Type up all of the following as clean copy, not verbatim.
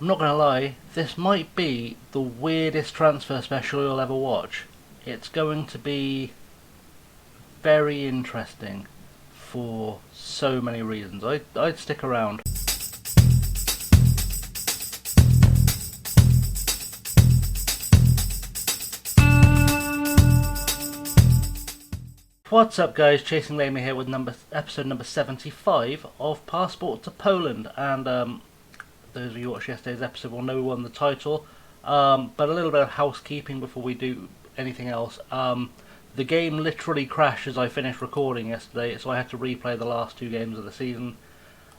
I'm not going to lie, this might be the weirdest transfer special you'll ever watch. It's going to be very interesting for so many reasons. I'd stick around. What's up guys, ChasingLamely here with episode number 75 of Passport to Poland, and those of you who watched yesterday's episode will know we won the title, but a little bit of housekeeping before we do anything else. The game literally crashed as I finished recording yesterday, so I had to replay the last two games of the season.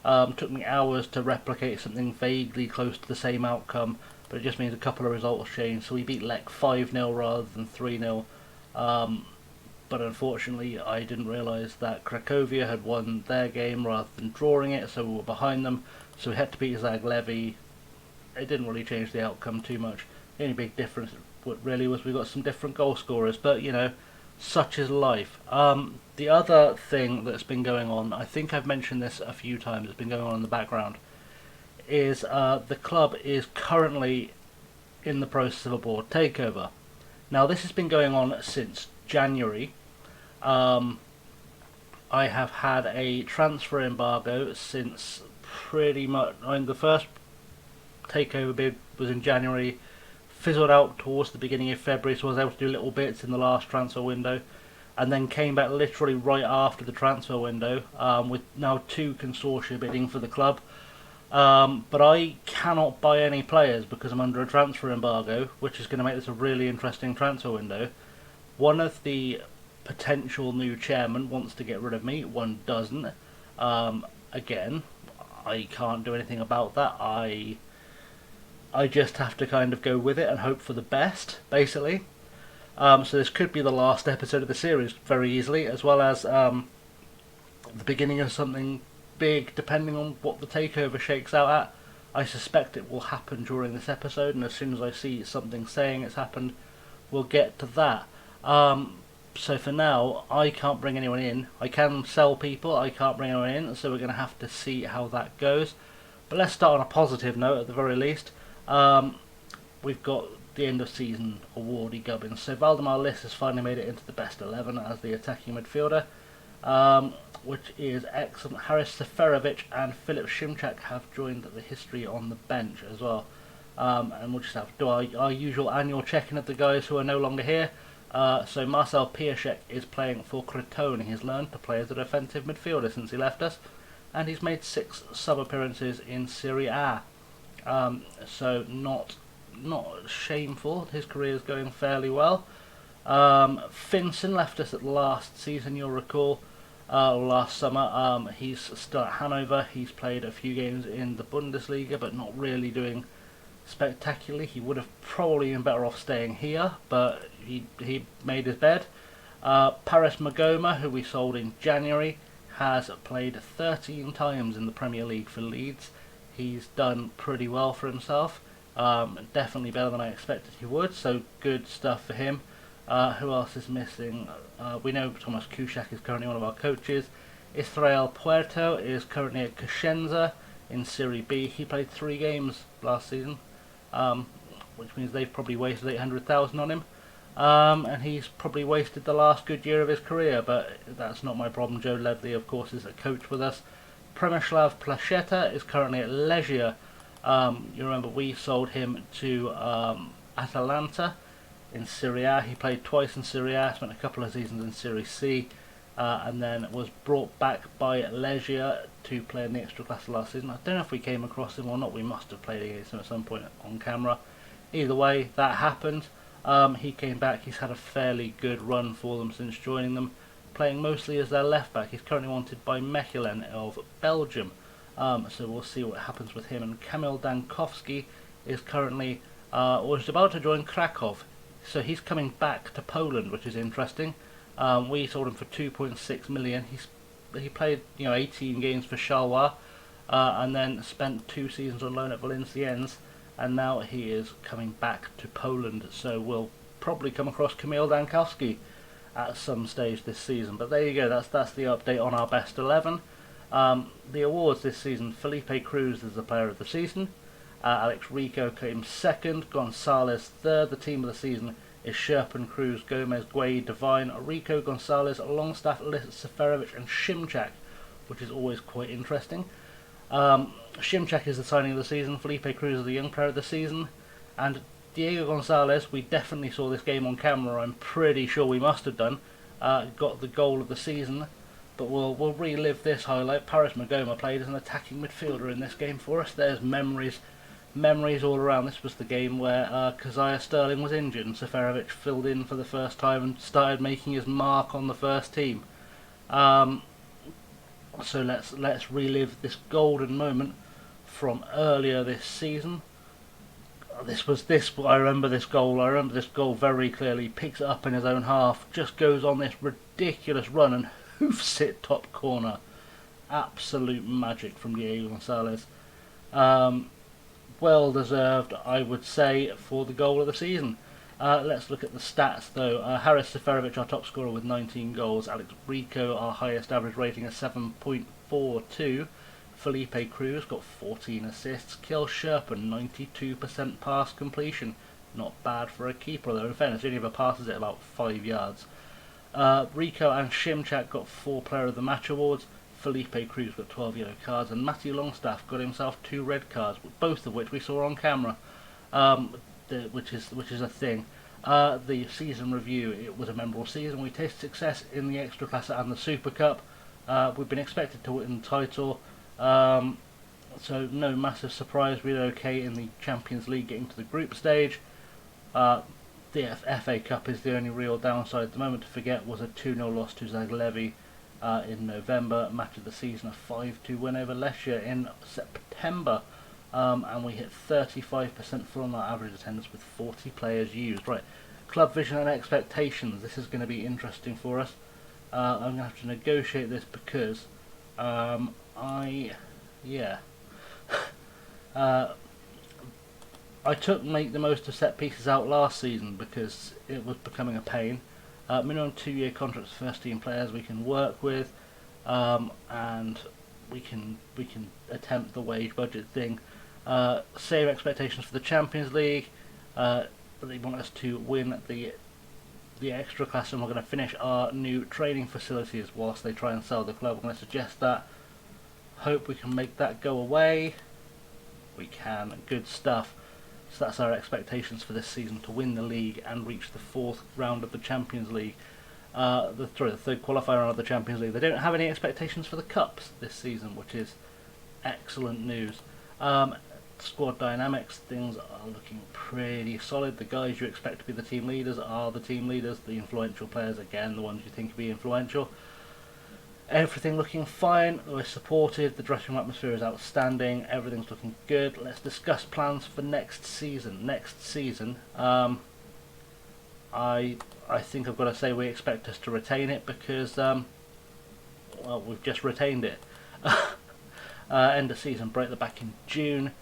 Took me hours to replicate something vaguely close to the same outcome, but it just means a couple of results changed, so we beat Lech 5-0 rather than 3-0. But unfortunately I didn't realise that Cracovia had won their game rather than drawing it, so we were behind them, so we had to beat Zaglevi. It didn't really change the outcome too much. The only big difference really was we got some different goal scorers, but you know, such is life. The other thing that's been going on, I think I've mentioned this a few times, it's been going on in the background, is the club is currently in the process of a board takeover. Now this has been going on since January. I have had a transfer embargo since pretty much. The first takeover bid was in January, fizzled out towards the beginning of February, so I was able to do little bits in the last transfer window, and then came back literally right after the transfer window, with now two consortia bidding for the club. But I cannot buy any players because I'm under a transfer embargo, which is going to make this a really interesting transfer window. One of the potential new chairman wants to get rid of me, one doesn't. Again, I can't do anything about that. I just have to kind of go with it and hope for the best, basically. So this could be the last episode of the series very easily, as well as the beginning of something big, depending on what the takeover shakes out at. I suspect it will happen during this episode, and as soon as I see something saying it's happened, we'll get to that. So for now, I can't bring anyone in. I can sell people, I can't bring anyone in, so we're going to have to see how that goes. But let's start on a positive note at the very least. We've got the end of season awardee gubbins. So Valdemar Liss has finally made it into the best 11 as the attacking midfielder, which is excellent. Haris Seferovic and Filip Szymczak have joined the history on the bench as well. And we'll just have to do our usual annual check-in of the guys who are no longer here. So Marcel Piaszek is playing for Crotone. He's learned to play as a defensive midfielder since he left us, and he's made 6 sub-appearances in Serie A. So not shameful. His career is going fairly well. Finson left us at last season, you'll recall, last summer. He's still at Hanover. He's played a few games in the Bundesliga, but not really doing spectacularly. He would have probably been better off staying here, but he made his bed. Paris Magoma, who we sold in January, has played 13 times in the Premier League for Leeds. He's done pretty well for himself, definitely better than I expected he would, so good stuff for him. Who else is missing? We know Thomas Kuszak is currently one of our coaches. Israel Puerto is currently at Cosenza in Serie B. He played 3 games last season, which means they've probably wasted 800,000 on him, and he's probably wasted the last good year of his career, but that's not my problem. Joe Ledley, of course, is a coach with us. Przemysław Placheta is currently at Legia. You remember we sold him to Atalanta in Serie A. He played twice in Serie A, spent a couple of seasons in Serie C, and then was brought back by Legia to play in the Extraclasse last season. I don't know if we came across him or not. We must have played against him at some point on camera. Either way, that happened. He came back. He's had a fairly good run for them since joining them, playing mostly as their left back. He's currently wanted by Mechelen of Belgium, so we'll see what happens with him. And Kamil Dankowski is currently was about to join Krakow, so he's coming back to Poland, which is interesting. We sold him for 2.6 million. He played 18 games for Charleroi, and then spent 2 seasons on loan at Valenciennes, and now he is coming back to Poland. So we'll probably come across Kamil Dankowski at some stage this season. But there you go. That's the update on our best 11. The awards this season: Felipe Cruz is the player of the season. Alex Rico came second, Gonzalez third. The team of the season is Sherpan, Cruz, Gomez, Guay, Devine, Rico, Gonzalez, Longstaff, Seferovic and Shimchak, which is always quite interesting. Shimchak is the signing of the season, Felipe Cruz is the young player of the season, and Diego Gonzalez, we definitely saw this game on camera, I'm pretty sure we must have done, got the goal of the season, but we'll relive this highlight. Paris Magoma played as an attacking midfielder in this game for us. There's memories all around. This was the game where Keziah Sterling was injured and Seferovic filled in for the first time and started making his mark on the first team. So let's relive this golden moment from earlier this season. I remember this goal very clearly. Picks it up in his own half, just goes on this ridiculous run and hoofs it top corner. Absolute magic from Diego Gonzalez. Well deserved, I would say, for the goal of the season. Let's look at the stats though. Haris Seferovic, our top scorer with 19 goals. Alex Rico, our highest average rating, of 7.42. Felipe Cruz got 14 assists. Kjell Sherpan, 92% pass completion. Not bad for a keeper, though in fairness he only ever passes it about 5 yards. Rico and Shimchak got 4 Player of the Match awards. Felipe Cruz got 12 yellow cards, and Matthew Longstaff got himself 2 red cards, both of which we saw on camera, which is a thing. The season review, it was a memorable season. We tasted success in the Extraclasse and the Super Cup. We've been expected to win the title, so no massive surprise. We did okay in the Champions League, getting to the group stage. The FA Cup is the only real downside at the moment. To forget was a 2-0 loss to Zaglevi in November. Match of the season, a 5-2 win over Leicester in September, and we hit 35% full on our average attendance with 40 players used. Right, club vision and expectations. This is going to be interesting for us. I'm going to have to negotiate this because I took make the most of set pieces out last season because it was becoming a pain. Minimum 2-year contracts for first team players we can work with, and we can attempt the wage budget thing. Same expectations for the Champions League. They want us to win the Extraclasse, and we're going to finish our new training facilities whilst they try and sell the club. I'm going to suggest that. Hope we can make that go away. We can. Good stuff. So that's our expectations for this season, to win the league and reach the 4th round of the Champions League. The 3rd qualifier round of the Champions League. They don't have any expectations for the Cups this season, which is excellent news. Squad dynamics, things are looking pretty solid. The guys you expect to be the team leaders are the team leaders. The influential players, again, the ones you think will be influential. Everything looking fine. We're supported. The dressing room atmosphere is outstanding. Everything's looking good. Let's discuss plans for next season. I think I've got to say we expect us to retain it because well, we've just retained it. End of season break the back in June.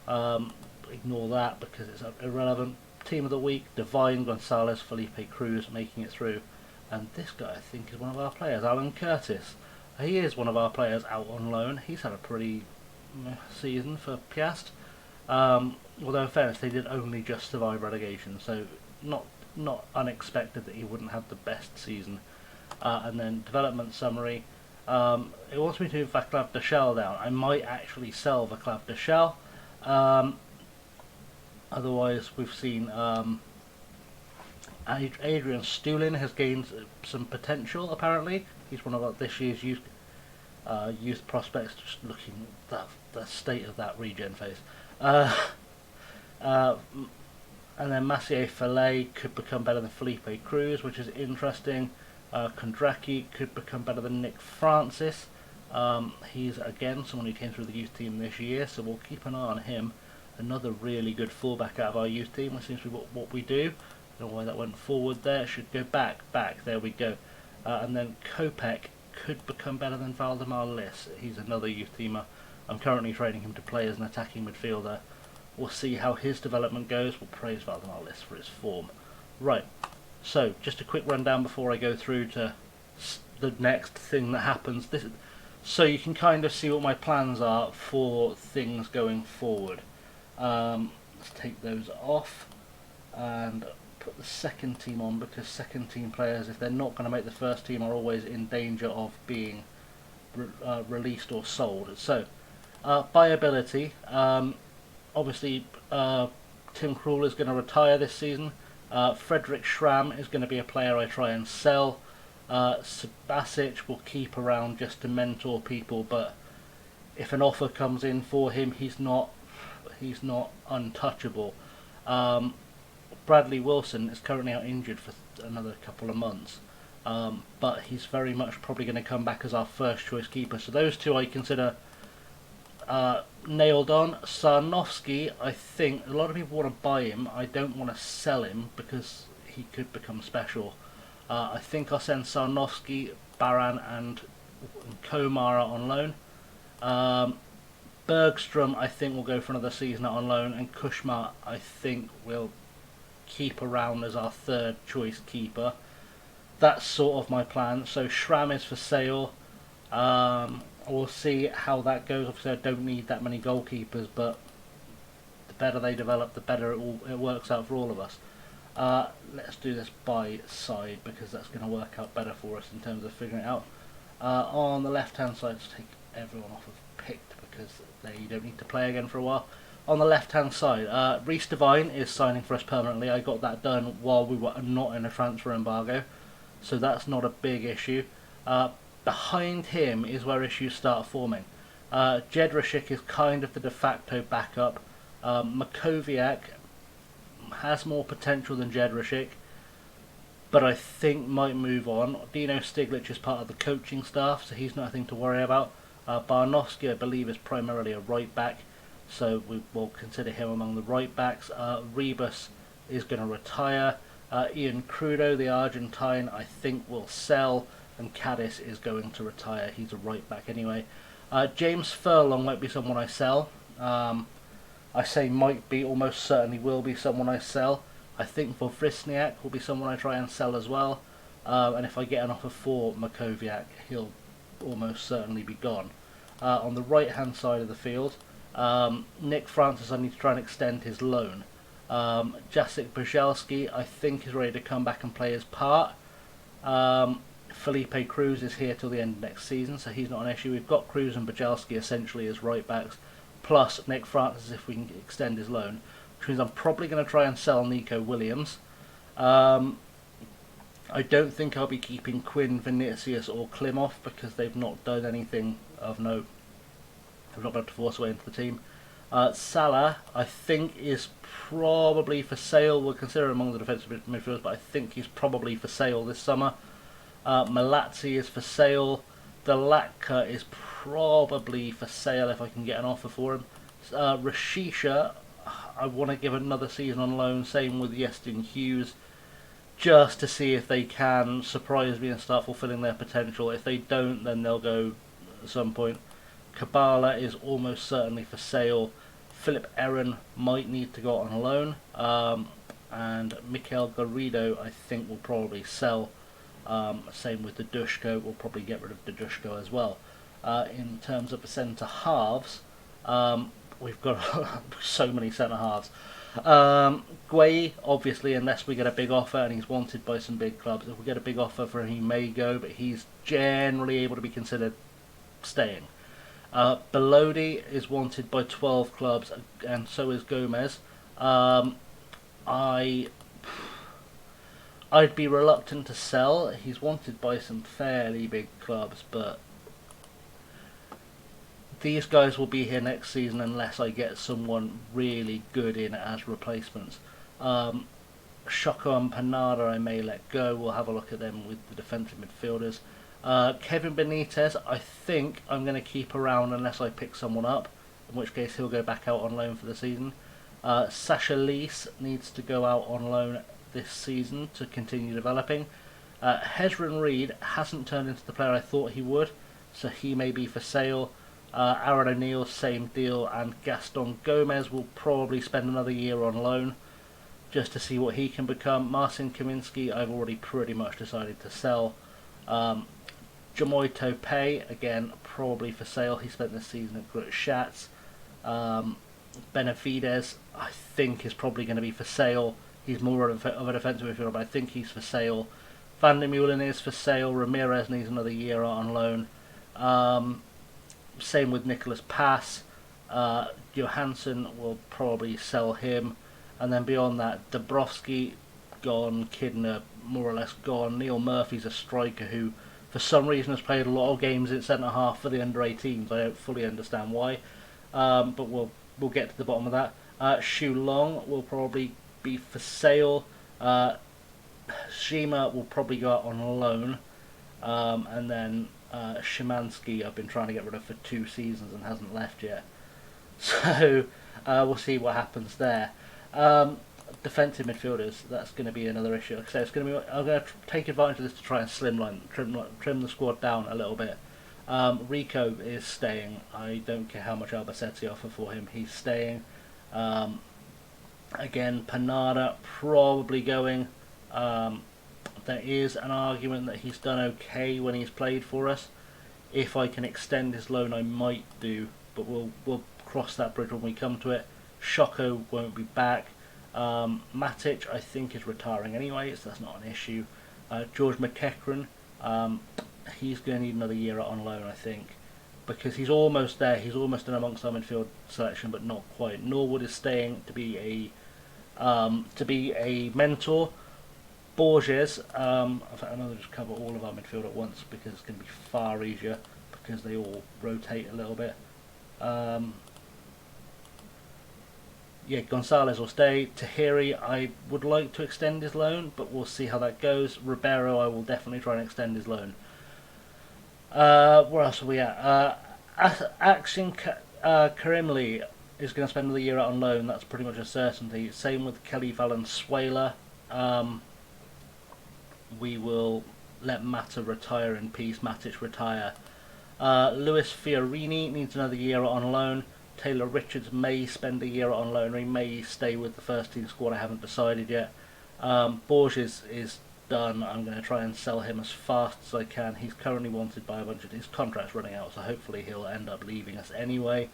Ignore that because it's irrelevant. Team of the week: Devine, Gonzalez, Felipe Cruz making it through. And this guy, I think, is one of our players, Alan Curtis. He is one of our players out on loan. He's had a pretty season for Piast. Although in fairness, they did only just survive relegation, so not unexpected that he wouldn't have the best season. And then development summary. It wants me to move Vaclav Deshel down. I might actually sell Vaclav Deshel. Otherwise, we've seen Adrian Stulin has gained some potential. Apparently, he's one of this year's youth prospects. Just looking at the state of that regen phase. And then Maciej Fellaini could become better than Felipe Cruz, which is interesting. Kondraki could become better than Nick Francis. He's again someone who came through the youth team this year, so we'll keep an eye on him. Another really good fullback out of our youth team, which seems to be what we do. I don't know why that went forward there. It should go back. There we go. And then Kopek could become better than Valdemar Liss. He's another youth teamer. I'm currently training him to play as an attacking midfielder. We'll see how his development goes. We'll praise Valdemar Liss for his form. Right, so just a quick rundown before I go through to the next thing that happens. So you can kind of see what my plans are for things going forward. Let's take those off and put the second team on, because second team players, if they're not going to make the first team, are always in danger of being released or sold. So, by ability, obviously Tim Krul is going to retire this season. Frederick Schramm is going to be a player I try and sell. Subasic will keep around just to mentor people, but if an offer comes in for him, he's not untouchable. Bradley Wilson is currently out injured for another couple of months, but he's very much probably going to come back as our first choice keeper. So those two I consider nailed on. Sarnowski, I think a lot of people want to buy him. I don't want to sell him because he could become special. I think I'll send Sarnowski, Baran and Komara on loan. Bergstrom I think will go for another season out on loan, and Kushma I think will keep around as our third choice keeper. That's sort of my plan. So Schramm is for sale. We'll see how that goes. Obviously I don't need that many goalkeepers, but the better they develop, the better it works out for all of us. Let's do this by side because that's going to work out better for us in terms of figuring it out. On the left hand side, let's take everyone off of picked because they don't need to play again for a while. On the left hand side, Reece Devine is signing for us permanently. I got that done while we were not in a transfer embargo, so that's not a big issue. Behind him is where issues start forming. Jedrzejczyk is kind of the de facto backup. Makowiak has more potential than Jedrzejczyk, but I think might move on. Dino Stiglitz is part of the coaching staff, so he's nothing to worry about. Barnowski, I believe, is primarily a right back, so we will consider him among the right backs. Rebus is going to retire. Ian Crudo, the Argentine, I think will sell, and Cadiz is going to retire. He's a right back anyway. James Furlong might be someone I sell. I say might be, almost certainly will be someone I sell. I think Vovrisniak will be someone I try and sell as well. And if I get an offer for Makowiak, he'll almost certainly be gone. On the right hand side of the field, Nick Francis, I need to try and extend his loan. Jacek Brzezowski, I think, is ready to come back and play his part. Felipe Cruz is here till the end of next season, so he's not an issue. We've got Cruz and Brzezowski essentially as right backs, plus Nick Francis if we can extend his loan, which means I'm probably going to try and sell Nico Williams. I don't think I'll be keeping Quinn, Vinicius or Klimov because they've not done anything of note. They've not been able to force away into the team. Salah, I think, is probably for sale. We'll consider him among the defensive midfielders, but I think he's probably for sale this summer. Malazzi is for sale. Delatka is probably for sale if I can get an offer for him. Rashisha, I want to give another season on loan. Same with Yestin Hughes, just to see if they can surprise me and start fulfilling their potential. If they don't, then they'll go at some point. Kabala is almost certainly for sale. Philip Aaron might need to go on loan. And Mikel Garrido, I think, will probably sell. Same with Dadushko, we'll probably get rid of Dadushko as well. In terms of the centre halves, we've got so many centre halves. Guay, obviously, unless we get a big offer, and he's wanted by some big clubs. If we get a big offer for him, he may go, but he's generally able to be considered staying. Belodi is wanted by 12 clubs, and so is Gomez. I'd be reluctant to sell. He's wanted by some fairly big clubs, but these guys will be here next season unless I get someone really good in as replacements. Shoko and Panada I may let go. We'll have a look at them with the defensive midfielders. Kevin Benitez, I think I'm going to keep around unless I pick someone up, in which case he'll go back out on loan for the season. Sasha Lees needs to go out on loan this season to continue developing. Hezron Reed hasn't turned into the player I thought he would, so he may be for sale. Aaron O'Neill, same deal, and Gaston Gomez will probably spend another year on loan just to see what he can become. Marcin Kamiński, I've already pretty much decided to sell. Jamoy Tope, again, probably for sale. He spent this season at Schatz. Benavides, I think, is probably going to be for sale. He's more of a defensive midfielder, but I think he's for sale. Van der Meulen is for sale. Ramirez needs another year on loan. Same with Nicholas Pass. Johansson will probably sell him. And then beyond that, Dabrowski gone, Kidner more or less gone. Neil Murphy's a striker who, for some reason, has played a lot of games in centre half for the under-18s. I don't fully understand why, but we'll get to the bottom of that. Shu Long will probably be for sale. Shima will probably go out on loan, and then Szymanski I've been trying to get rid of for 2 seasons and hasn't left yet. So we'll see what happens there. Defensive midfielders, that's going to be another issue. So it's going to be. I'm going to take advantage of this to try and trim the squad down a little bit. Rico is staying. I don't care how much Albacete offer for him. He's staying. Again, Panada probably going. There is an argument that he's done okay when he's played for us. If I can extend his loan, I might do, but we'll cross that bridge when we come to it. Shoko won't be back. Matic, I think, is retiring anyway, so that's not an issue. George McEachran, he's going to need another year on loan, I think, because he's almost there. He's almost in amongst our midfield selection, but not quite. Norwood is staying to be a mentor. Borges, in fact, I'm going to just cover all of our midfield at once because it's going to be far easier because they all rotate a little bit. Yeah, Gonzalez will stay. Tahiri, I would like to extend his loan, but we'll see how that goes. Ribeiro, I will definitely try and extend his loan. Where else are we at? Action Karimli is going to spend another year out on loan. That's pretty much a certainty. Same with Kelly Valenzuela. We will let Mata retire in peace. Matic retire. Luis Fiorini needs another year on loan. Taylor Richards may spend a year on loan, or he may stay with the first team squad. I haven't decided yet. Borges is done. I'm going to try and sell him as fast as I can. He's currently wanted by a bunch of his contracts running out, so hopefully he'll end up leaving us anyway.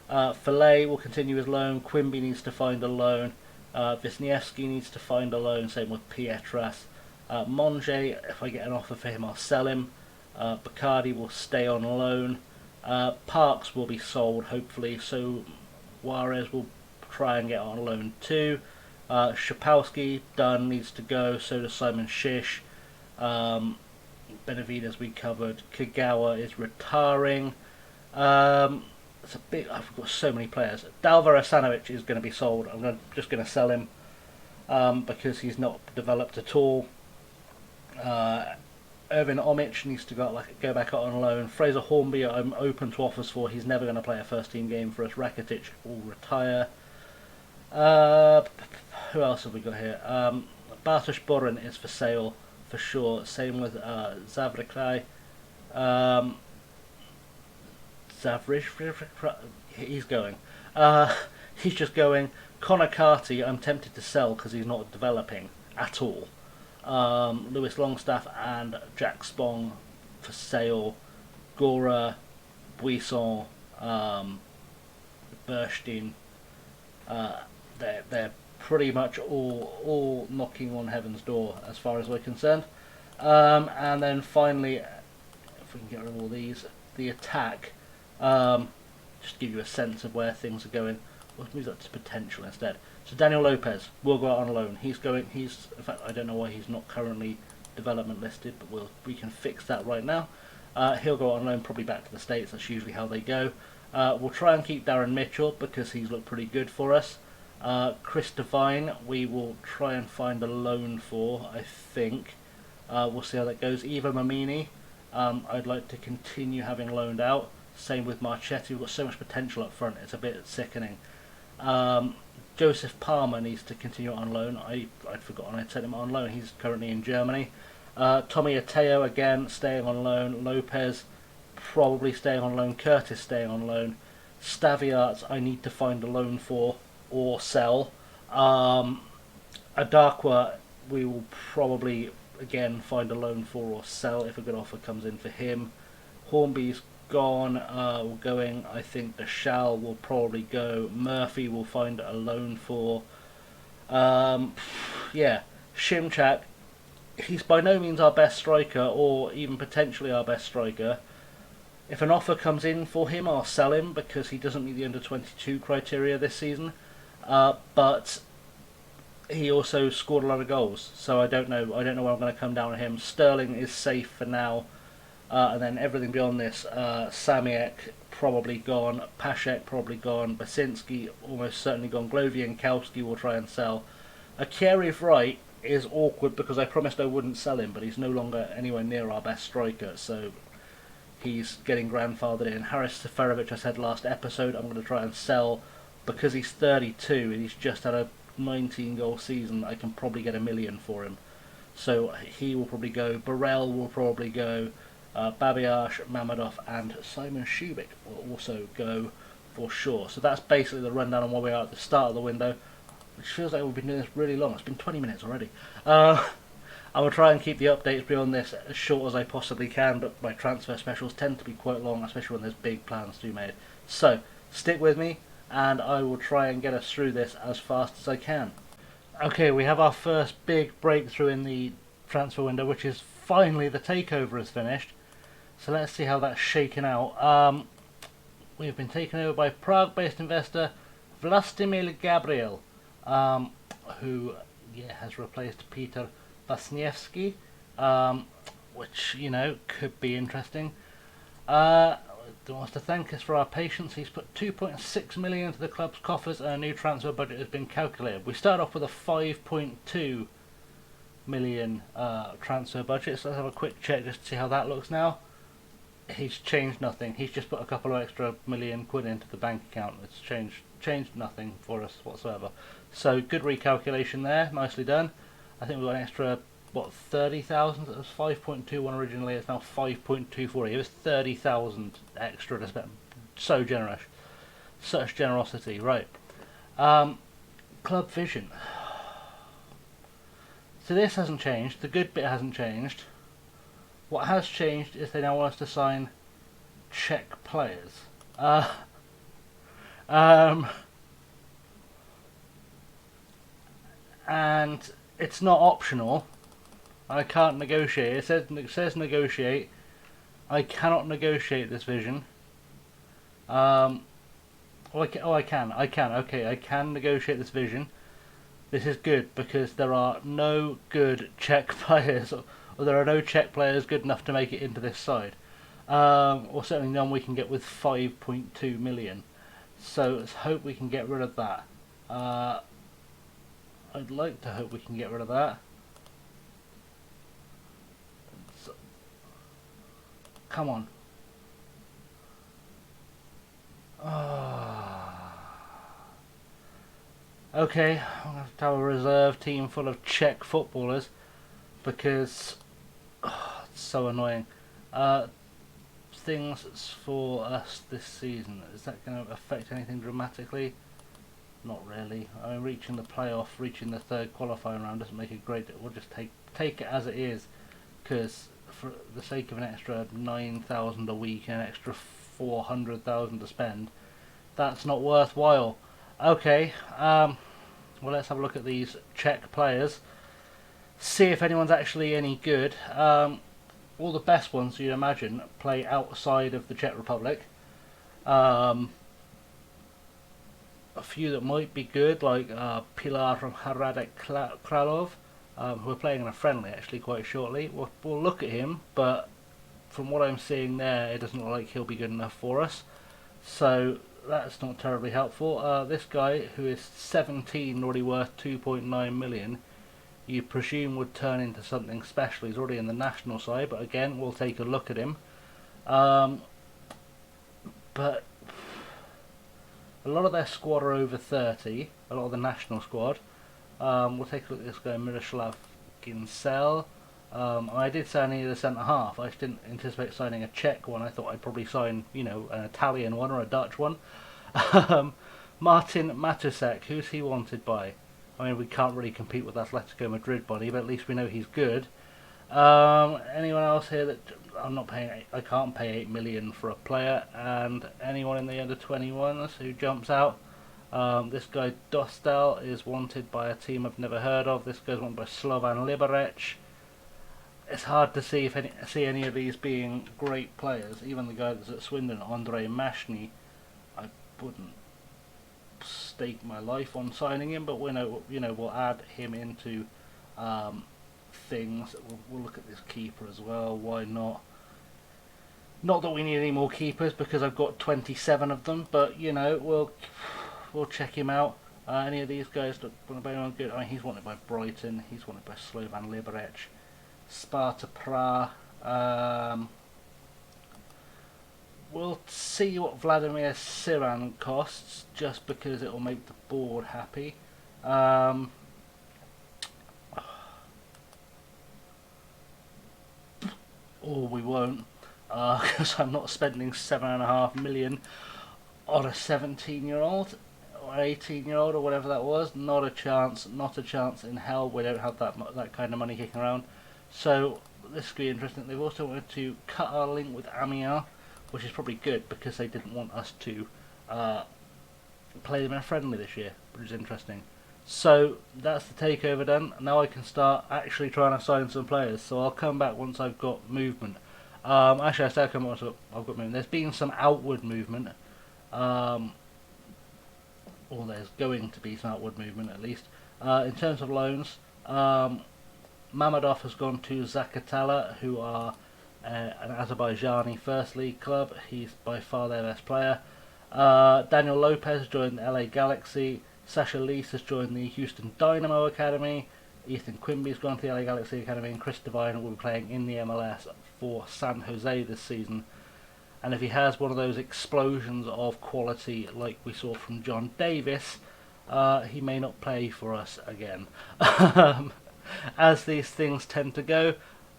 Fillet will continue his loan. Quimby needs to find a loan. Wisniewski needs to find a loan. Same with Pietras. Monge, if I get an offer for him, I'll sell him. Bacardi will stay on loan. Parks will be sold, hopefully, so Juarez will try and get on loan too. Shapowski, done, needs to go, so does Simon Shish. Benavides we covered. Kagawa is retiring. It's a big. I've got so many players. Dalvar Asanovic is going to be sold. Just going to sell him because he's not developed at all. Irvin Omic needs to go back out on loan. Fraser Hornby, I'm open to offers for. He's never going to play a first team game for us. Rakitic will retire. Who else have we got here? Bartosz Borin is for sale for sure. Same with Zavriklai. He's going. He's just going. Connor Carty, I'm tempted to sell because he's not developing at all. Lewis Longstaff and Jack Spong for sale. Gora, Buisson, Burstein. They're pretty much all knocking on heaven's door as far as we're concerned. And then finally, if we can get rid of all these, the attack. Just to give you a sense of where things are going. We'll move that to potential instead. So Daniel Lopez will go out on loan. In fact, I don't know why he's not currently development listed, but we can fix that right now. He'll go out on loan, probably back to the States. That's usually how they go. We'll try and keep Darren Mitchell because he's looked pretty good for us. Chris Devine, we will try and find a loan for, I think. We'll see how that goes. Eva Mamini, I'd like to continue having loaned out. Same with Marchetti. We've got so much potential up front, it's a bit sickening. Joseph Palmer needs to continue on loan. I'd forgotten I'd sent him on loan. He's currently in Germany. Tommy Ateo again staying on loan. Lopez probably staying on loan. Curtis staying on loan. Staviarts I need to find a loan for or sell. Adakwa we will probably again find a loan for or sell if a good offer comes in for him. Hornby's gone. We're going. I think the Shall will probably go. Murphy will find a loan for. Yeah, Shimchak. He's by no means our best striker, or even potentially our best striker. If an offer comes in for him, I'll sell him because he doesn't meet the under 22 criteria this season. But he also scored a lot of goals, so I don't know. I don't know where I'm going to come down on him. Sterling is safe for now, and then everything beyond this: Samiek probably gone, Pashek probably gone, Basinski almost certainly gone. Glowiankowski will try and sell. Akieriev right is awkward because I promised I wouldn't sell him, but he's no longer anywhere near our best striker, so he's getting grandfathered in. Haris Seferovic, I said last episode, I'm going to try and sell because he's 32 and he's just had a 19-goal season. I can probably get $1 million for him, so he will probably go. Burrell will probably go. Babiash, Mamadov, and Simon Shubik will also go for sure. So that's basically the rundown on where we are at the start of the window, which feels like we've been doing this really long. It's been 20 minutes already. I will try and keep the updates beyond this as short as I possibly can, but my transfer specials tend to be quite long, especially when there's big plans to be made. So, stick with me, and I will try and get us through this as fast as I can. Okay, we have our first big breakthrough in the transfer window, which is finally the takeover is finished. So let's see how that's shaken out. We've been taken over by Prague-based investor Vlastimil Gabriel, who has replaced Peter Vasniewski, which, could be interesting. Wants to thank us for our patience. He's put 2.6 million into the club's coffers and a new transfer budget has been calculated. We start off with a 5.2 million transfer budget, so let's have a quick check just to see how that looks now. He's changed nothing. He's just put a couple of extra £1,000,000 into the bank account. It's changed nothing for us whatsoever. So good recalculation there, nicely done. I think we've got an extra 30,000. It was 5.21 originally. It's now 5.24. It was 30,000 extra to spend. So generous, such generosity. Right. Club vision. So this hasn't changed. The good bit hasn't changed. What has changed is they now want us to sign Czech players. And it's not optional. I can't negotiate. It says negotiate. I cannot negotiate this vision. I can. Okay, I can negotiate this vision. This is good because there are no good Czech players, or there are no Czech players good enough to make it into this side. Or certainly none we can get with 5.2 million. So let's hope we can get rid of that. I'd like to hope we can get rid of that. Come on. Okay, I'm going to have a reserve team full of Czech footballers because it's so annoying. Things for us this season. Is that going to affect anything dramatically? Not really. I mean, reaching the playoff, reaching the third qualifying round doesn't make it great. We'll just take it as it is, because for the sake of an extra 9,000 a week and an extra 400,000 to spend, that's not worthwhile. Okay, well, let's have a look at these Czech players, see if anyone's actually any good. All the best ones you'd imagine play outside of the Czech Republic. A few that might be good, like Pilar from Hradec Králové, who are playing in a friendly actually quite shortly. We'll look at him, but from what I'm seeing there, it doesn't look like he'll be good enough for us. So that's not terribly helpful. This guy, who is 17, already worth 2.9 million, you presume would turn into something special. He's already in the national side, but again, we'll take a look at him. But a lot of their squad are over 30, a lot of the national squad. We'll take a look at this guy, Miroslav Ginsel. I did say I needed a centre-half. I just didn't anticipate signing a Czech one. I thought I'd probably sign, an Italian one or a Dutch one. Martin Matusek, who's he wanted by? I mean, we can't really compete with Atletico Madrid body, but at least we know he's good. Anyone else here that... I'm not paying. I can't pay 8 million for a player, and anyone in the under 21s who jumps out. This guy Dostal is wanted by a team I've never heard of. This guy's wanted by Slovan Liberec. It's hard to see any of these being great players. Even the guy that's at Swindon, Andre Mashny, I wouldn't stake my life on signing him, but we'll add him into things. We'll look at this keeper as well. Why not? Not that we need any more keepers because I've got 27 of them, but we'll check him out. Any of these guys look anyone good? I mean, he's wanted by Brighton. He's wanted by Slovan Liberec, Sparta Prague. We'll see what Vladimir Siran costs, just because it will make the board happy. Or we won't, because I'm not spending 7.5 million on a 17-year-old or 18-year-old or whatever that was. Not a chance. Not a chance in hell. We don't have that kind of money kicking around. So this could be interesting. They've also wanted to cut our link with Amiens, which is probably good because they didn't want us to play them in a friendly this year, which is interesting. So that's the takeover done. Now I can start actually trying to sign some players. So I'll come back once I've got movement. Actually, I say come once I've got movement. There's been some outward movement, or there's going to be some outward movement at least. In terms of loans, Mamadov has gone to Zakatala, who are an Azerbaijani First League club. He's by far their best player. Daniel Lopez joined the LA Galaxy. Sasha Lees has joined the Houston Dynamo Academy. Ethan Quimby's gone to the LA Galaxy Academy, and Chris Devine will be playing in the MLS for San Jose this season. And if he has one of those explosions of quality like we saw from John Davis, he may not play for us again. As these things tend to go.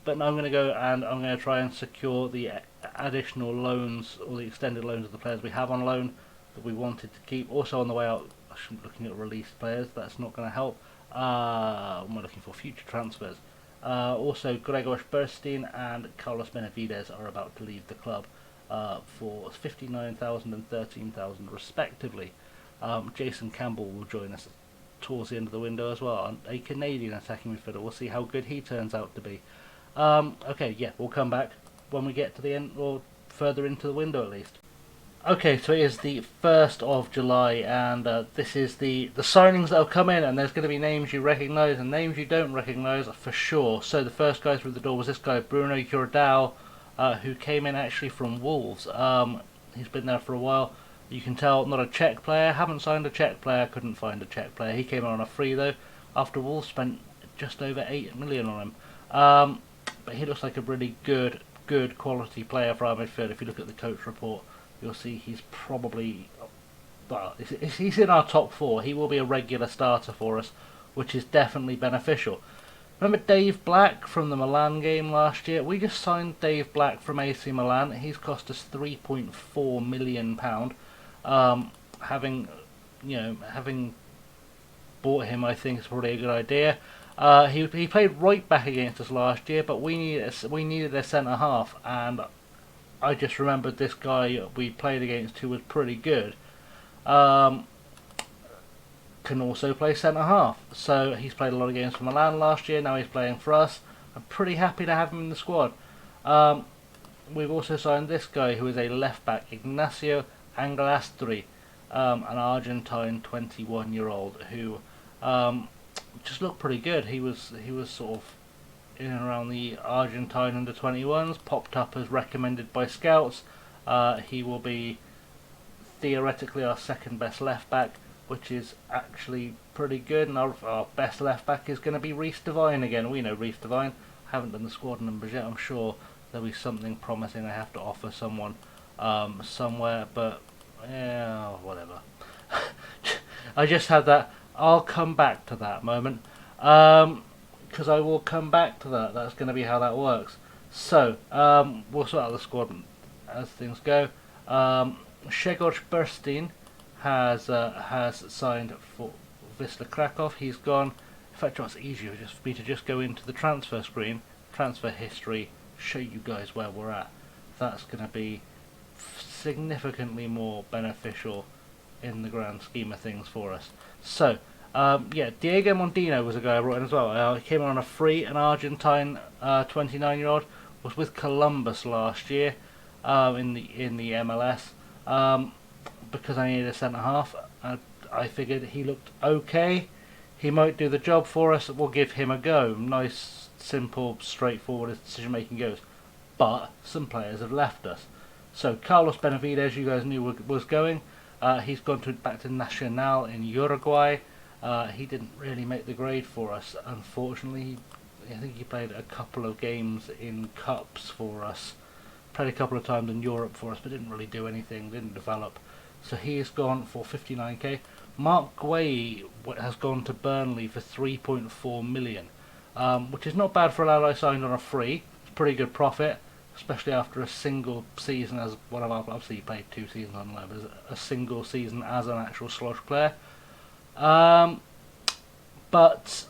But now I'm going to go and I'm going to try and secure the additional loans, or the extended loans of the players we have on loan that we wanted to keep. Also on the way out, I shouldn't be looking at released players, that's not going to help. I'm looking for future transfers. Also, Gregor Sperstein and Carlos Benavides are about to leave the club for 59,000 and 13,000 respectively. Jason Campbell will join us towards the end of the window as well, a Canadian attacking midfielder. We'll see how good he turns out to be. Okay, yeah, we'll come back when we get to the end, or further into the window at least. Okay, so it is the 1st of July, and this is the signings that have come in, and there's going to be names you recognise and names you don't recognise for sure. So the first guy through the door was this guy, Bruno Jordao, who came in actually from Wolves. He's been there for a while. You can tell, not a Czech player, haven't signed a Czech player, couldn't find a Czech player. He came in on a free though, after Wolves spent just over 8 million on him. But he looks like a really good quality player for our midfield. If you look at the coach report, you'll see he's probably, well, he's in our top 4. He will be a regular starter for us, which is definitely beneficial. Remember Dave Black from the Milan game last year? We just signed Dave Black from AC Milan. He's cost us £3.4 million. Having bought him, I think is probably a good idea. He played right back against us last year, but we needed a centre half, and I just remembered this guy we played against who was pretty good. Can also play centre half, so he's played a lot of games for Milan last year. Now he's playing for us. I'm pretty happy to have him in the squad. We've also signed this guy who is a left back, Ignacio Anglastri, an Argentine 21-year-old who just looked pretty good. He was sort of in and around the Argentine under 21s, popped up as recommended by scouts. He will be theoretically our second best left back, which is actually pretty good, and our best left back is going to be Reece Devine again. We know Reece Devine. I haven't done the squad numbers yet. I'm sure there'll be something promising I have to offer someone somewhere, but yeah, whatever. I just had that. I'll come back to that moment, because I will come back to that. That's going to be how that works. So we'll sort out the squad as things go. Shegor Sperstein has signed for Wisla Krakow. He's gone. In fact, it's easier just for me to just go into the transfer screen, transfer history, show you guys where we're at. That's going to be significantly more beneficial in the grand scheme of things for us. So, yeah, Diego Mondino was a guy I brought in as well. He came in on a free, an Argentine 29-year-old, was with Columbus last year in the MLS. Because I needed a centre half, I figured he looked okay. He might do the job for us. We'll give him a go. Nice, simple, straightforward as decision making goes. But some players have left us. So Carlos Benavides, you guys knew was going. He's gone back to Nacional in Uruguay. He didn't really make the grade for us, unfortunately. I think he played a couple of games in cups for us. Played a couple of times in Europe for us, but didn't really do anything, didn't develop. So he's gone for 59k. Mark Guay has gone to Burnley for 3.4 million, which is not bad for a lad I signed on a free. It's pretty good profit, especially after a single season as one of our. Obviously, he played 2 seasons on loan, but a single season as an actual Slosh player. But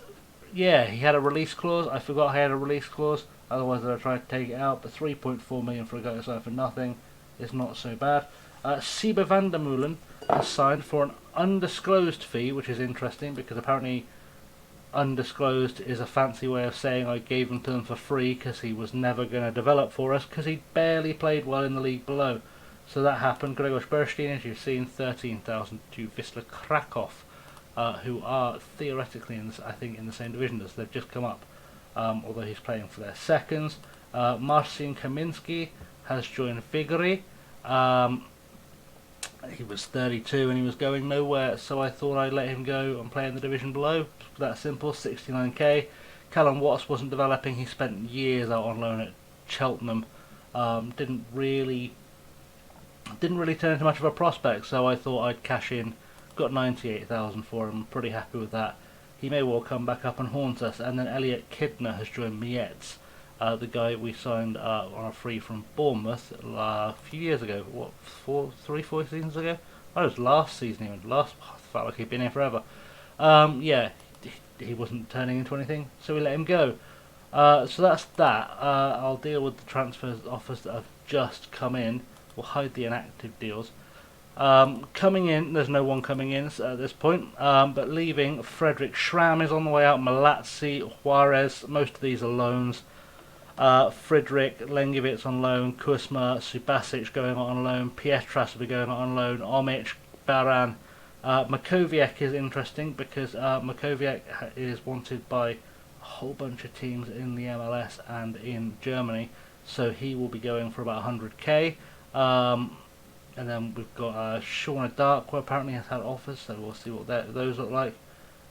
yeah, he had a release clause. I forgot he had a release clause. Otherwise, I'd try to take it out. But 3.4 million for a guy to sign for nothing is not so bad. Siebe van der Meulen has signed for an undisclosed fee, which is interesting because apparently undisclosed is a fancy way of saying I gave him to him for free because he was never going to develop for us because he barely played well in the league below. So that happened. Gregor Berstein, as you've seen, 13,000 to Wisla Krakow, who are theoretically, I think, in the same division as they've just come up, although he's playing for their seconds. Marcin Kaminski has joined Vigri. He was 32 and he was going nowhere, so I thought I'd let him go and play in the division below. That simple, 69k. Callum Watts wasn't developing. He spent years out on loan at Cheltenham. Didn't really turn into much of a prospect, so I thought I'd cash in. Got 98,000 for him. Pretty happy with that. He may well come back up and haunt us. And then Elliot Kidner has joined Mietz. The guy we signed on a free from Bournemouth a few years ago. What, 4 seasons ago? Oh, it was last season even. I felt like he'd been here forever. Yeah, he wasn't turning into anything, so we let him go. So that's that. I'll deal with the transfer offers that have just come in. We'll hide the inactive deals. Coming in, there's no one coming in at this point, but leaving, Frederick Schramm is on the way out, Malazzi, Juarez, most of these are loans. Friedrich, Lengevitz on loan, Kusma, Subasic going on loan, Pietras will be going on loan, Omic, Baran. Makoviak is interesting because Makoviak is wanted by a whole bunch of teams in the MLS and in Germany, so he will be going for about 100k. And then we've got Shauna Dark, who apparently has had offers, so we'll see what those look like.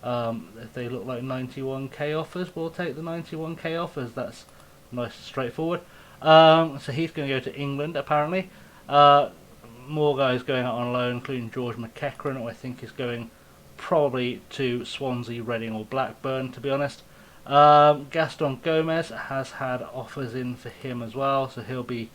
If they look like 91k offers, we'll take the 91k offers. That's nice and straightforward. So he's going to go to England, apparently. More guys going out on loan, including George McEachran, who I think is going probably to Swansea, Reading or Blackburn, to be honest. Gaston Gomez has had offers in for him as well, so he'll be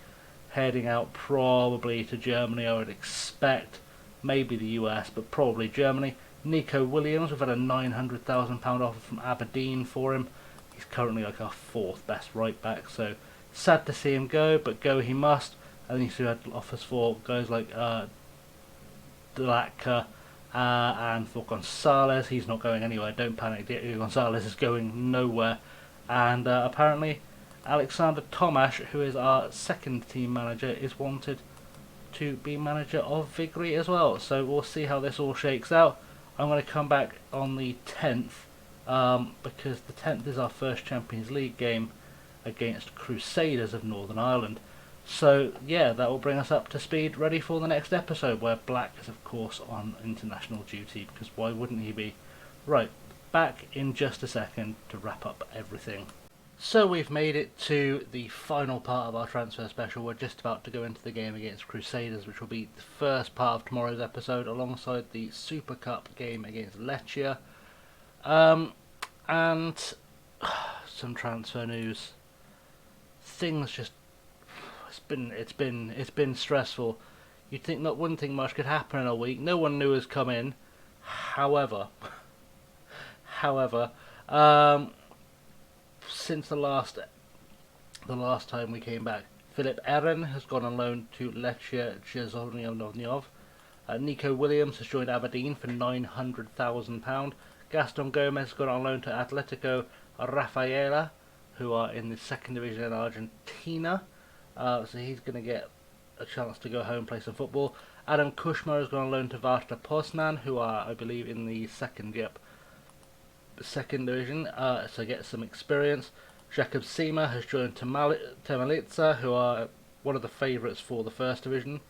heading out probably to Germany, I would expect. Maybe the US, but probably Germany. Nico Williams, we've had a £900,000 offer from Aberdeen for him. He's currently like our 4th best right back, so sad to see him go, but go he must. And then you still had offers for guys like Delatka and for Gonzalez. He's not going anywhere, don't panic. Diego Gonzalez is going nowhere. And apparently Alexander Tomash, who is our second team manager, is wanted to be manager of Vigri as well. So we'll see how this all shakes out. I'm going to come back on the 10th because the 10th is our first Champions League game against Crusaders of Northern Ireland. So yeah, that will bring us up to speed, ready for the next episode, where Black is of course on international duty, because why wouldn't he be? Right, back in just a second to wrap up everything. So we've made it to the final part of our transfer special. We're just about to go into the game against Crusaders, which will be the first part of tomorrow's episode, alongside the Super Cup game against Lecce. And some transfer news. Things just it's been stressful. Wouldn't think much could happen in a week. No one knew us come in. However, since the last the last time we came back. Philip Eren has gone on loan to Lechia Czernów. Nico Williams has joined Aberdeen for £900,000. Gaston Gomez has gone on loan to Atletico Rafaela, who are in the second division in Argentina. So he's going to get a chance to go home and play some football. Adam Kushma has gone on loan to Varta Poznan, who are, I believe, in the second division, so get some experience. Jakub Sima has joined Temelica, who are one of the favourites for the first division.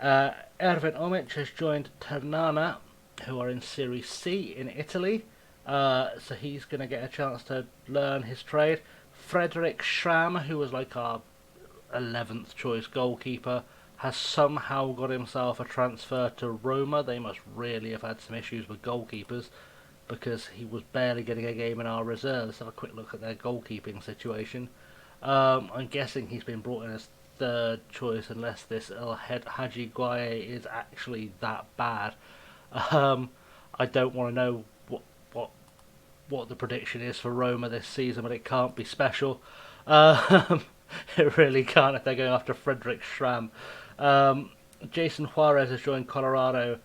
Ervin Omic has joined Ternana, who are in Serie C in Italy, so he's going to get a chance to learn his trade. Frederick Schramm, who was like our 11th choice goalkeeper, has somehow got himself a transfer to Roma. They must really have had some issues with goalkeepers, because he was barely getting a game in our reserves. Let's have a quick look at their goalkeeping situation. I'm guessing he's been brought in as third choice, unless this El Hadji Guaye is actually that bad. I don't want to know what the prediction is for Roma this season, but it can't be special. It really can't if they're going after Frederick Schramm. Jason Juarez has joined Colorado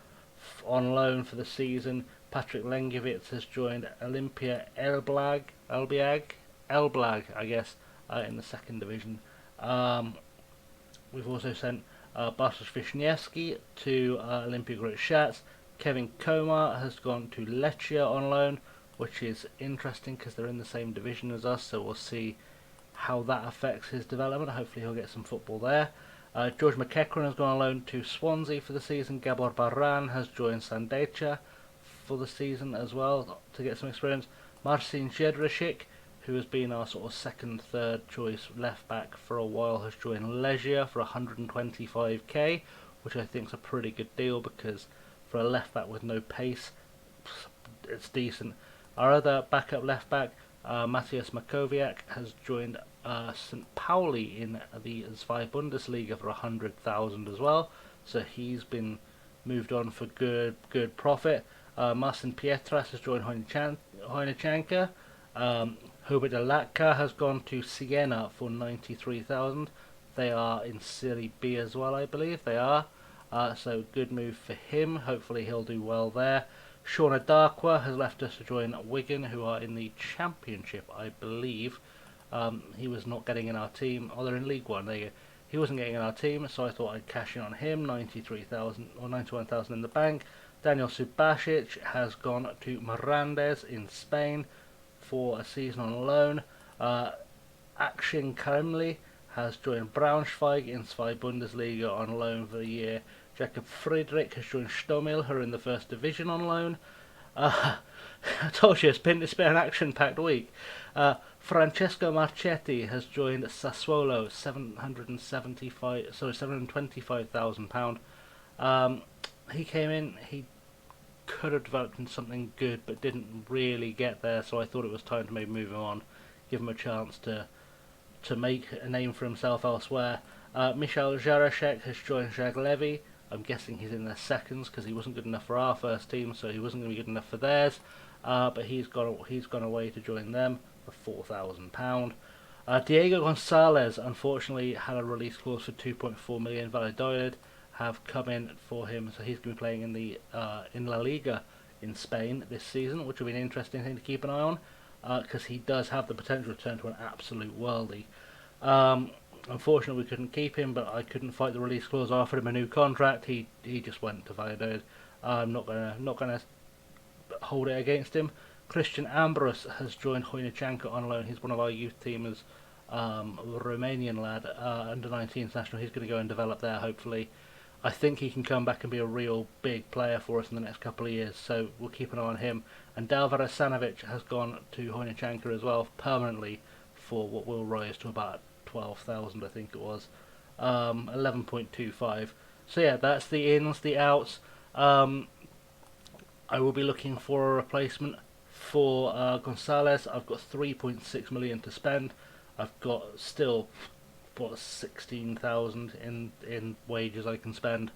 on loan for the season. Patrick Lengiewicz has joined Olympia Elblag, I guess, in the second division. We've also sent Bartosz Wisniewski to Olympia Gruszcz. Kevin Komar has gone to Lechia on loan, which is interesting because they're in the same division as us, so we'll see how that affects his development. Hopefully he'll get some football there. George McEachran has gone on loan to Swansea for the season. Gabor Barran has joined Sandecha for the season as well to get some experience. Marcin Jedrzejczyk, who has been our sort of second, third choice left back for a while, has joined Legia for 125k, which I think is a pretty good deal because for a left back with no pace, it's decent. Our other backup left back, Matthias Makowiak, has joined St. Pauli in the Zwei Bundesliga for 100,000 as well, so he's been moved on for good profit. Marcin Pietras has joined Hojnichanka. Hubert Alatka has gone to Siena for 93,000. They are in Serie B as well, I believe they are. So good move for him. Hopefully he'll do well there. Sean Adakwa has left us to join Wigan, who are in the Championship, I believe. He was not getting in our team. Oh, they're in League One. There you go. He wasn't getting in our team, so I thought I'd cash in on him. 93,000 or 91,000 in the bank. Daniel Subasic has gone to Mirandes in Spain for a season on loan. Akshin Karimli has joined Braunschweig in Zwei Bundesliga on loan for a year. Jakob Friedrich has joined Stomil, who are in the first division on loan. I told you it's been an action-packed week. Francesco Marchetti has joined Sassuolo, £725,000. He came in, he could have developed into something good, but didn't really get there, so I thought it was time to maybe move him on, give him a chance to make a name for himself elsewhere. Michal Jarashek has joined Zaglevi. I'm guessing he's in their seconds because he wasn't good enough for our first team, so he wasn't going to be good enough for theirs. But he's gone away to join them for £4,000. Diego Gonzalez unfortunately had a release clause for 2.4 million. Valladolid have come in for him, so he's going to be playing in La Liga in Spain this season, which will be an interesting thing to keep an eye on because he does have the potential to turn to an absolute worldie. Unfortunately, we couldn't keep him, but I couldn't fight the release clause. I offered him a new contract. He just went to Valladolid. I'm not gonna hold it against him. Christian Ambrose has joined Hojnichanka on loan. He's one of our youth teamers, Romanian lad, under 19 international. He's going to go and develop there. Hopefully, I think he can come back and be a real big player for us in the next couple of years. So we'll keep an eye on him. And Dalvar Asanovic has gone to Hojnichanka as well permanently for what will rise to about 12,000, I think it was, 11.25. So yeah, that's the ins, the outs. I will be looking for a replacement for Gonzalez. I've got 3.6 million to spend. I've got still 16,000 in wages I can spend.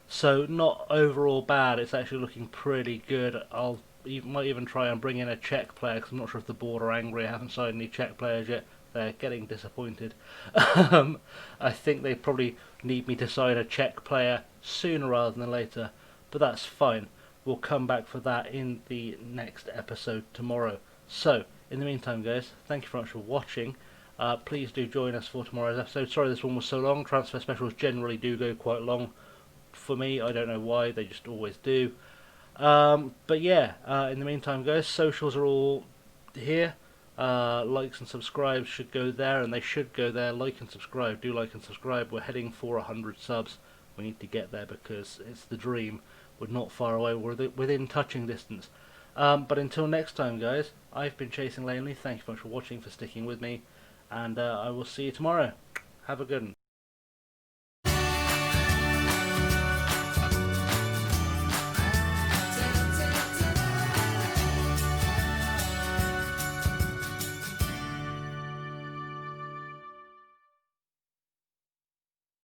So not overall bad. It's actually looking pretty good. Might even try and bring in a Czech player because I'm not sure if the board are angry. I haven't signed any Czech players yet. they're getting disappointed. I think they probably need me to sign a Czech player sooner rather than later, but that's fine. We'll come back for that in the next episode tomorrow. So, in the meantime, guys, thank you very much for watching. Please do join us for tomorrow's episode. Sorry this one was so long. Transfer specials generally do go quite long for me. I don't know why, they just always do. But yeah, in the meantime, guys, socials are all here. Likes and subscribes should go there, and they should go there. Like and subscribe. Do like and subscribe. We're heading for 100 subs. We need to get there because it's the dream. We're not far away. We're within touching distance. But until next time, guys, I've been Chasing Lamely. Thank you very much for watching, for sticking with me, and I will see you tomorrow. Have a good one.